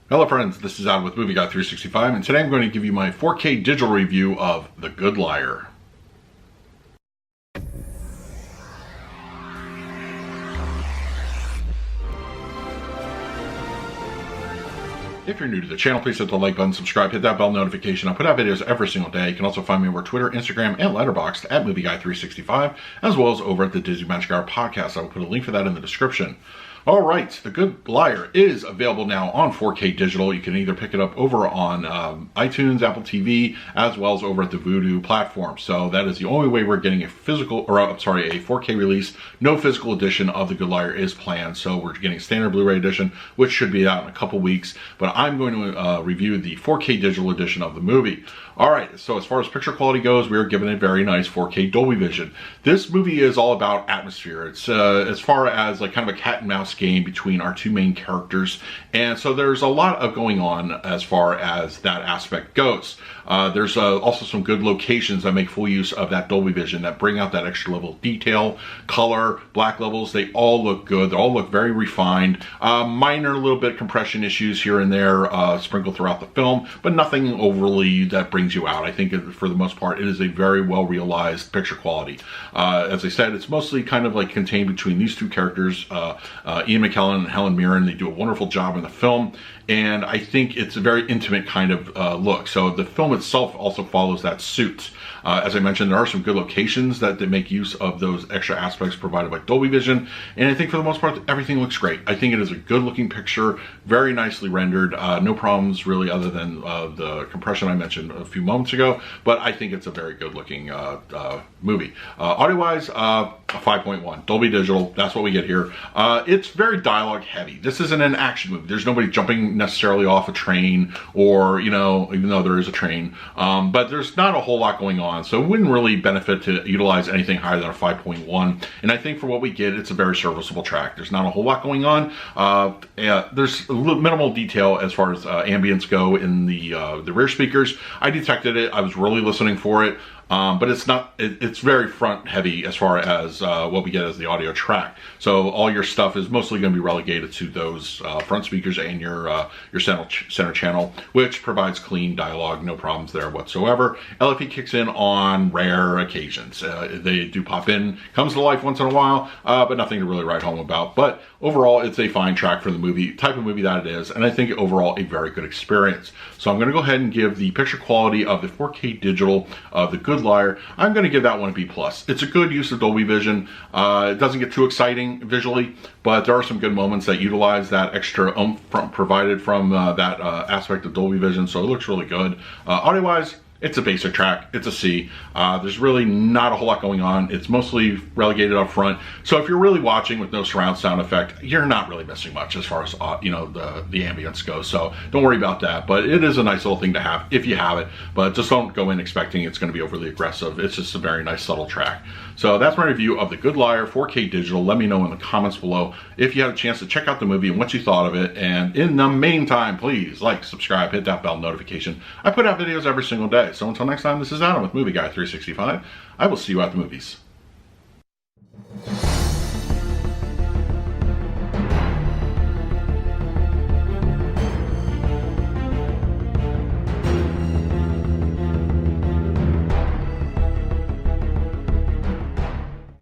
Hello friends, this is Adam with Movie Guy 365, and today I'm going to give you my 4K digital review of The Good Liar. If you're new to the channel, please hit the like button, subscribe, hit that bell notification. I put out videos every single day. You can also find me over Twitter, Instagram, and Letterboxd at Movie Guy 365, as well as over at the Disney Magic Hour podcast. I will put a link for that in the description. All right, The Good Liar is available now on 4K digital. You can either pick it up over on iTunes, Apple TV, as well as over at the VUDU platform. So that is the only way we're getting a physical, or I'm sorry, a 4K release. No physical edition of The Good Liar is planned. So we're getting standard Blu Ray edition, which should be out in a couple weeks. But I'm going to review the 4K digital edition of the movie. All right, so as far as picture quality goes, we are given a very nice 4K Dolby Vision. This movie is all about atmosphere. It's as far as like kind of a cat and mouse game between our two main characters, and so there's a lot of going on as far as that aspect goes. There's also some good locations that make full use of that Dolby Vision that bring out that extra level of detail, color, black levels. They all look good. They all look very refined. Minor little bit compression issues here and there sprinkled throughout the film, but nothing overly that brings you out. I think for the most part, it is a very well realized picture quality. As I said, it's mostly kind of like contained between these two characters, Ian McKellen and Helen Mirren. They do a wonderful job in the film, and I think it's a very intimate kind of look. So the film itself also follows that suit. As I mentioned, there are some good locations that make use of those extra aspects provided by Dolby Vision, and I think for the most part, everything looks great. I think it is a good looking picture, very nicely rendered, no problems really other than the compression I mentioned a few moments ago, but I think it's a very good looking movie. Audio-wise, a 5.1. Dolby Digital, that's what we get here. It's very dialogue heavy. This isn't an action movie. There's nobody jumping necessarily off a train, or, you know, even though there is a train, but there's not a whole lot going on, so it wouldn't really benefit to utilize anything higher than a 5.1, and I think for what we get, it's a very serviceable track. There's not a whole lot going on. There's a little minimal detail as far as ambience go in the rear speakers. I detected it. I was really listening for it. But it's not, it's very front heavy as far as what we get as the audio track. So all your stuff is mostly going to be relegated to those front speakers and your center channel, which provides clean dialogue, no problems there whatsoever. LFE kicks in on rare occasions. They do pop in, comes to life once in a while, but nothing to really write home about. But overall, it's a fine track for the movie, type of movie that it is, and I think overall a very good experience. So I'm going to go ahead and give the picture quality of the 4K digital of The Good Liar, I'm going to give that one a B+. It's a good use of Dolby Vision. It doesn't get too exciting visually, but there are some good moments that utilize that extra oomph provided from that aspect of Dolby Vision, so it looks really good. Audio-wise, it's a basic track. It's a C. There's really not a whole lot going on. It's mostly relegated up front. So if you're really watching with no surround sound effect, you're not really missing much as far as you know, the ambience goes. So don't worry about that. But it is a nice little thing to have if you have it. But just don't go in expecting it's going to be overly aggressive. It's just a very nice subtle track. So that's my review of The Good Liar 4K digital. Let me know in the comments below if you had a chance to check out the movie and what you thought of it. And in the meantime, please like, subscribe, hit that bell notification. I put out videos every single day. So until next time, this is Adam with Movie Guy 365. I will see you at the movies.